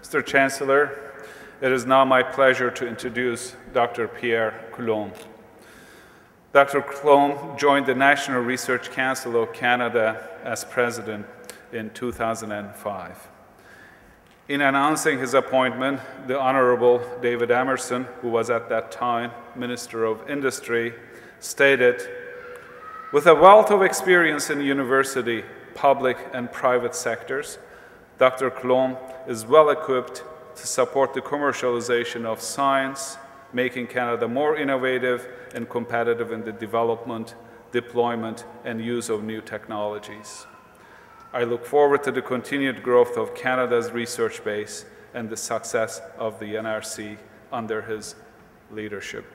Mr. Chancellor, it is now my pleasure to introduce Dr. Pierre Coulombe. Dr. Coulombe joined the National Research Council of Canada as president in 2005. In announcing his appointment, the Honorable David Emerson, who was at that time Minister of Industry, stated, "With a wealth of experience in university, public and private sectors, Dr. Coulombe is well equipped to support the commercialization of science, making Canada more innovative and competitive in the development, deployment, and use of new technologies. I look forward to the continued growth of Canada's research base and the success of the NRC under his leadership."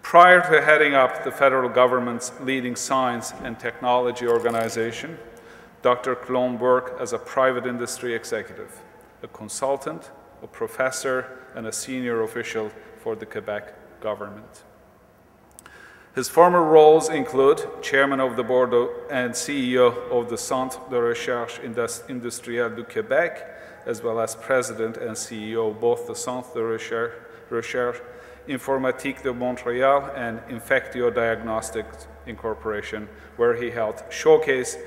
Prior to heading up the federal government's leading science and technology organization, Dr. Coulombe worked as a private industry executive, a consultant, a professor, and a senior official for the Quebec government. His former roles include Chairman of the Board and CEO of the Centre de Recherche Industrielle du Québec, as well as President and CEO of both the Centre de Recherche Informatique de Montréal and Infectio Diagnostics Incorporation, where he helped showcase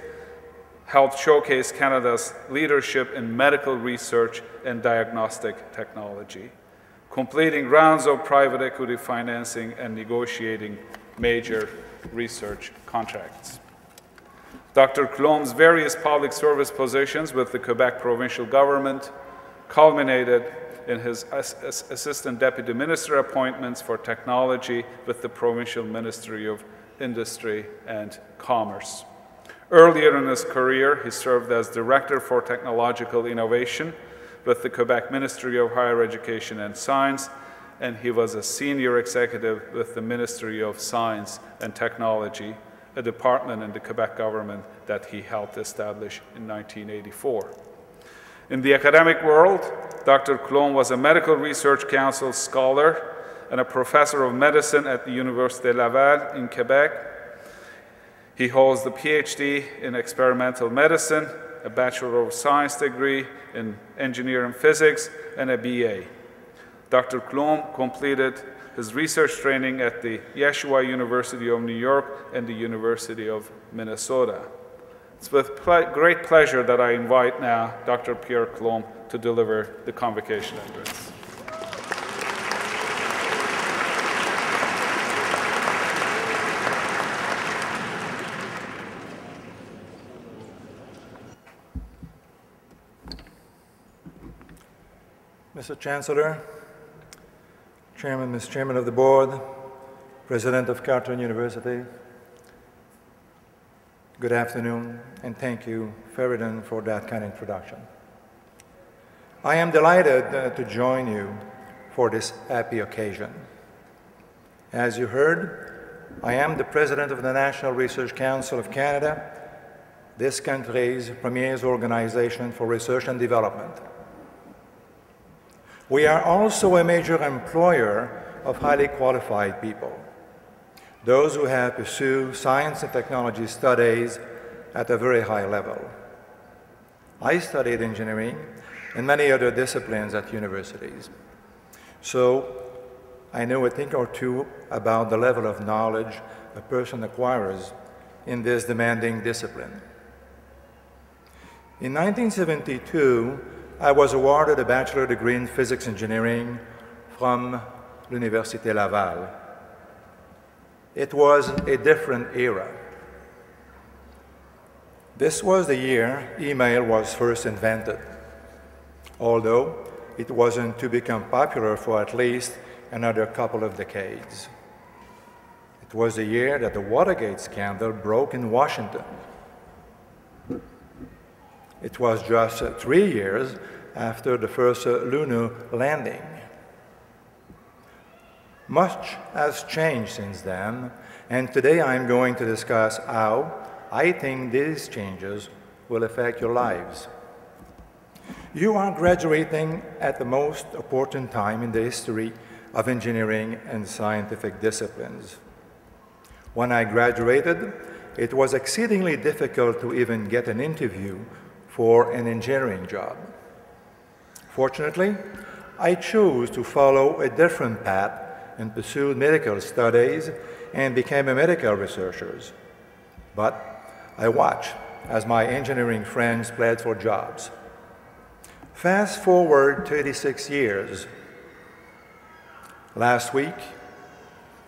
Canada's leadership in medical research and diagnostic technology, completing rounds of private equity financing and negotiating major research contracts. Dr. Coulombe's various public service positions with the Quebec provincial government culminated in his Assistant Deputy Minister appointments for technology with the Provincial Ministry of Industry and Commerce. Earlier in his career, he served as Director for Technological Innovation with the Quebec Ministry of Higher Education and Science, and he was a senior executive with the Ministry of Science and Technology, a department in the Quebec government that he helped establish in 1984. In the academic world, Dr. Coulombe was a Medical Research Council scholar and a professor of medicine at the Université Laval in Quebec. He holds the PhD in experimental medicine, a Bachelor of Science degree in engineering physics, and a BA. Dr. Coulombe completed his research training at the Yeshua University of New York and the University of Minnesota. It's with great pleasure that I invite now Dr. Pierre Coulombe to deliver the Convocation address. Mr. Chancellor, Mr. Chairman of the Board, President of Carleton University, good afternoon, and thank you, Ferdinand, for that kind introduction. I am delighted to join you for this happy occasion. As you heard, I am the President of the National Research Council of Canada, this country's premier organization for research and development. We are also a major employer of highly qualified people, those who have pursued science and technology studies at a very high level. I studied engineering and many other disciplines at universities, so I know a thing or two about the level of knowledge a person acquires in this demanding discipline. In 1972, I was awarded a bachelor degree in physics engineering from l'Université Laval. It was a different era. This was the year email was first invented, although it wasn't to become popular for at least another couple of decades. It was the year that the Watergate scandal broke in Washington. It was just 3 years after the first lunar landing. Much has changed since then, and today I'm going to discuss how I think these changes will affect your lives. You are graduating at the most important time in the history of engineering and scientific disciplines. When I graduated, it was exceedingly difficult to even get an interview for an engineering job. Unfortunately, I chose to follow a different path and pursued medical studies and became a medical researcher. But I watched as my engineering friends applied for jobs. Fast forward 36 years. Last week,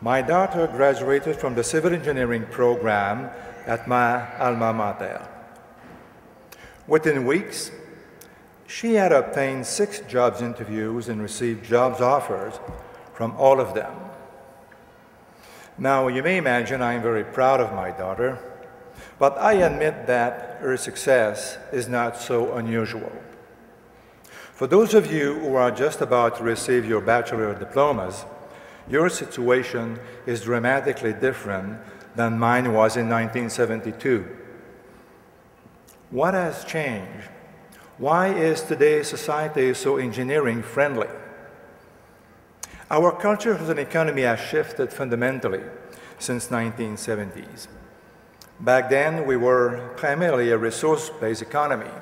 my daughter graduated from the civil engineering program at my alma mater. Within weeks, she had obtained 6 jobs interviews and received jobs offers from all of them. Now, you may imagine I am very proud of my daughter, but I admit that her success is not so unusual. For those of you who are just about to receive your bachelor diplomas, your situation is dramatically different than mine was in 1972. What has changed? Why is today's society so engineering friendly? Our culture as an economy has shifted fundamentally since 1970s. Back then, we were primarily a resource-based economy.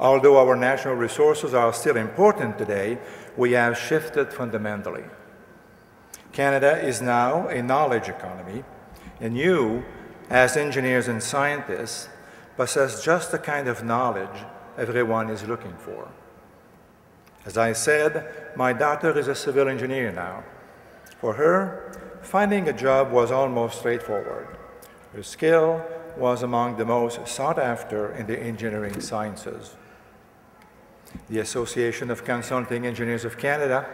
Although our natural resources are still important today, we have shifted fundamentally. Canada is now a knowledge economy, and you, as engineers and scientists, possess just the kind of knowledge everyone is looking for. As I said, my daughter is a civil engineer now. For her, finding a job was almost straightforward. Her skill was among the most sought after in the engineering sciences. The Association of Consulting Engineers of Canada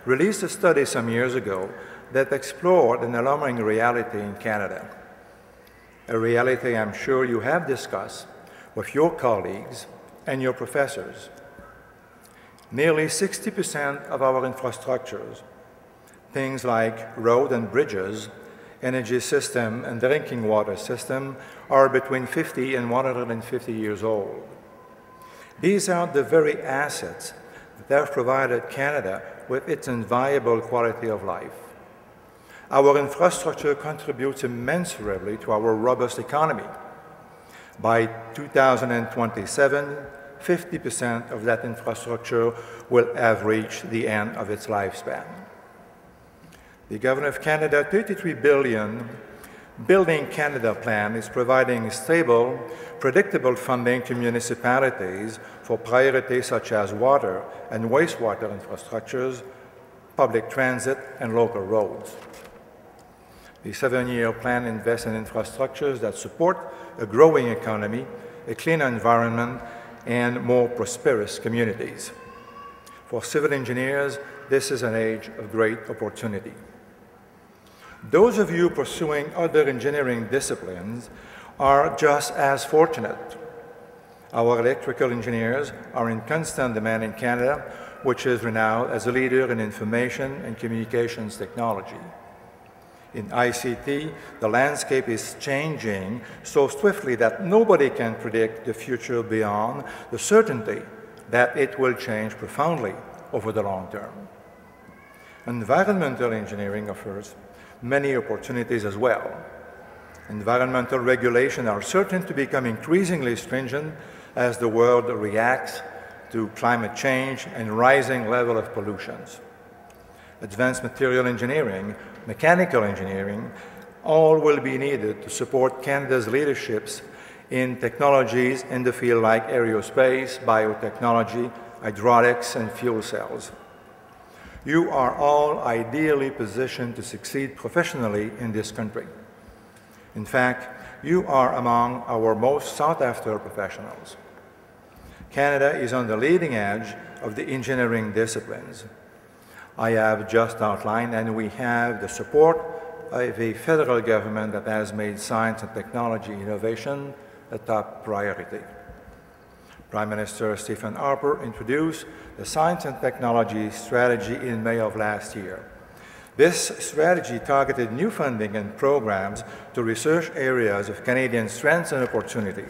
released a study some years ago that explored an alarming reality in Canada. A reality I'm sure you have discussed with your colleagues and your professors. Nearly 60% of our infrastructures, things like road and bridges, energy system and drinking water system, are between 50 and 150 years old. These are the very assets that have provided Canada with its enviable quality of life. Our infrastructure contributes immeasurably to our robust economy. By 2027, 50% of that infrastructure will have reached the end of its lifespan. The Government of Canada $33 billion Building Canada plan is providing stable, predictable funding to municipalities for priorities such as water and wastewater infrastructures, public transit, and local roads. The 7-year plan invests in infrastructures that support a growing economy, a cleaner environment, and more prosperous communities. For civil engineers, this is an age of great opportunity. Those of you pursuing other engineering disciplines are just as fortunate. Our electrical engineers are in constant demand in Canada, which is renowned as a leader in information and communications technology. In ICT, the landscape is changing so swiftly that nobody can predict the future beyond the certainty that it will change profoundly over the long term. Environmental engineering offers many opportunities as well. Environmental regulations are certain to become increasingly stringent as the world reacts to climate change and rising level of pollutions. Advanced material engineering, mechanical engineering, all will be needed to support Canada's leaderships in technologies in the field like aerospace, biotechnology, hydraulics, and fuel cells. You are all ideally positioned to succeed professionally in this country. In fact, you are among our most sought-after professionals. Canada is on the leading edge of the engineering disciplines. I have just outlined, and we have the support of a federal government that has made science and technology innovation a top priority. Prime Minister Stephen Harper introduced the Science and Technology Strategy in May of last year. This strategy targeted new funding and programs to research areas of Canadian strengths and opportunity.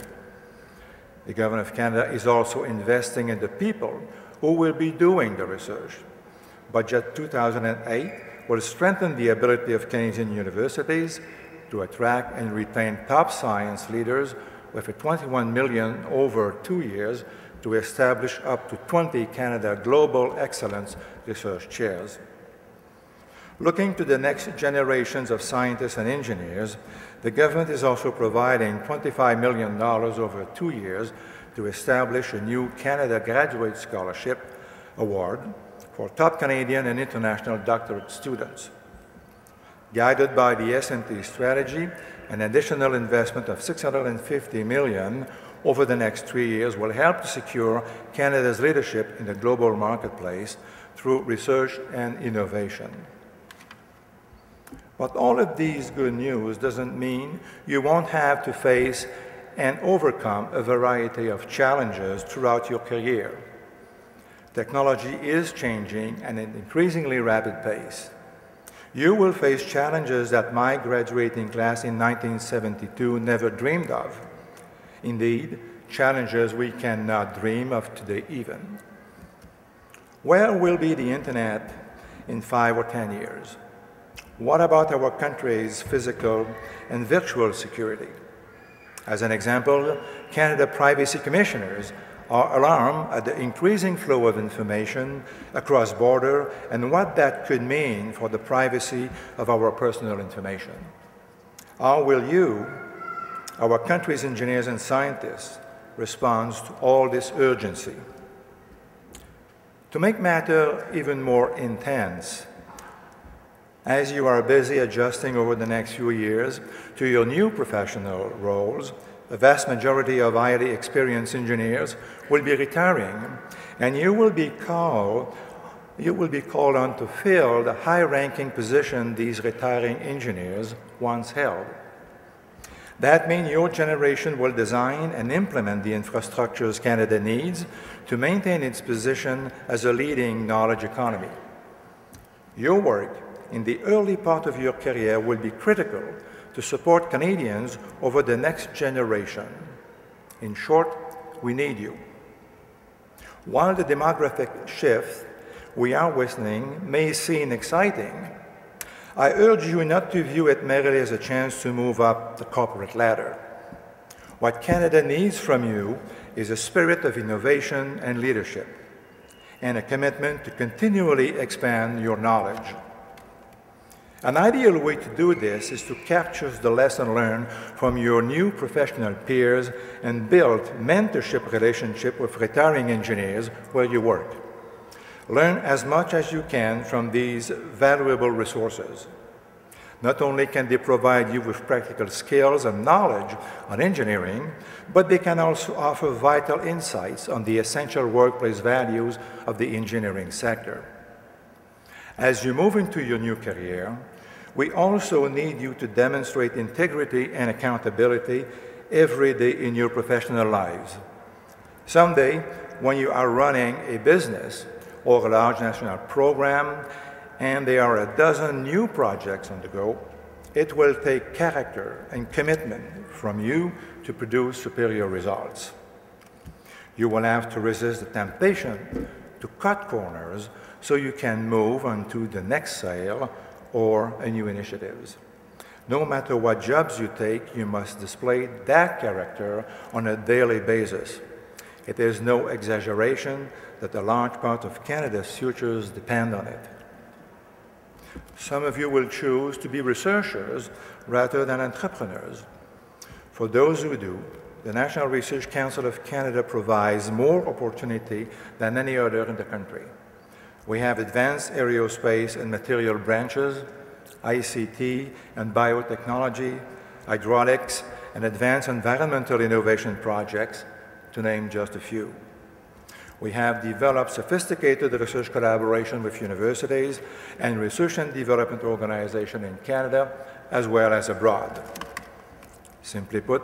The Government of Canada is also investing in the people who will be doing the research. Budget 2008 will strengthen the ability of Canadian universities to attract and retain top science leaders with a $21 million over 2 years to establish up to 20 Canada Global Excellence Research Chairs. Looking to the next generations of scientists and engineers, the government is also providing $25 million over 2 years to establish a new Canada Graduate Scholarship Award for top Canadian and international doctorate students. Guided by the S&T strategy, an additional investment of $650 million over the next 3 years will help to secure Canada's leadership in the global marketplace through research and innovation. But all of these good news doesn't mean you won't have to face and overcome a variety of challenges throughout your career. Technology is changing at an increasingly rapid pace. You will face challenges that my graduating class in 1972 never dreamed of. Indeed, challenges we cannot dream of today even. Where will be the Internet in 5 or 10 years? What about our country's physical and virtual security? As an example, Canada Privacy Commissioners are alarmed at the increasing flow of information across borders and what that could mean for the privacy of our personal information. How will you, our country's engineers and scientists, respond to all this urgency? To make matter even more intense, as you are busy adjusting over the next few years to your new professional roles, the vast majority of highly experienced engineers will be retiring, and you will be called on to fill the high-ranking position these retiring engineers once held. That means your generation will design and implement the infrastructures Canada needs to maintain its position as a leading knowledge economy. Your work in the early part of your career will be critical to support Canadians over the next generation. In short, we need you. While the demographic shift we are witnessing may seem exciting, I urge you not to view it merely as a chance to move up the corporate ladder. What Canada needs from you is a spirit of innovation and leadership, and a commitment to continually expand your knowledge. An ideal way to do this is to capture the lesson learned from your new professional peers and build mentorship relationship with retiring engineers where you work. Learn as much as you can from these valuable resources. Not only can they provide you with practical skills and knowledge on engineering, but they can also offer vital insights on the essential workplace values of the engineering sector. As you move into your new career, we also need you to demonstrate integrity and accountability every day in your professional lives. Someday, when you are running a business or a large national program, and there are a dozen new projects on the go, it will take character and commitment from you to produce superior results. You will have to resist the temptation to cut corners so you can move on to the next sale or a new initiatives. No matter what jobs you take, you must display that character on a daily basis. It is no exaggeration that a large part of Canada's futures depend on it. Some of you will choose to be researchers rather than entrepreneurs. For those who do, the National Research Council of Canada provides more opportunity than any other in the country. We have advanced aerospace and material branches, ICT and biotechnology, hydraulics, and advanced environmental innovation projects, to name just a few. We have developed sophisticated research collaboration with universities and research and development organizations in Canada, as well as abroad. Simply put,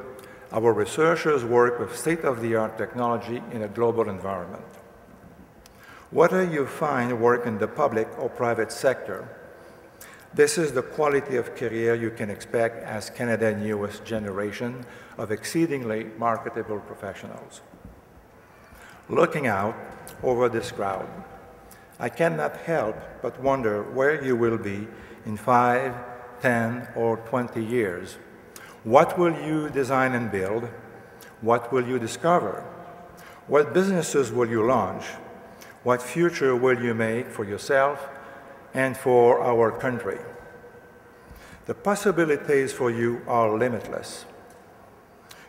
our researchers work with state-of-the-art technology in a global environment. Whether you find work in the public or private sector, this is the quality of career you can expect as Canada's newest generation of exceedingly marketable professionals. Looking out over this crowd, I cannot help but wonder where you will be in 5, 10, or 20 years. What will you design and build? What will you discover? What businesses will you launch? What future will you make for yourself and for our country? The possibilities for you are limitless.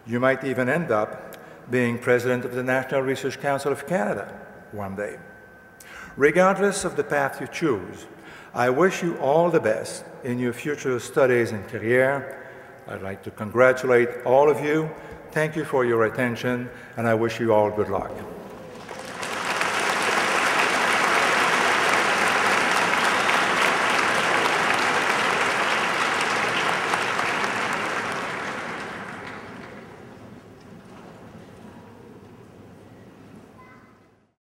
You might even end up being president of the National Research Council of Canada one day. Regardless of the path you choose, I wish you all the best in your future studies and career. I'd like to congratulate all of you. Thank you for your attention, and I wish you all good luck.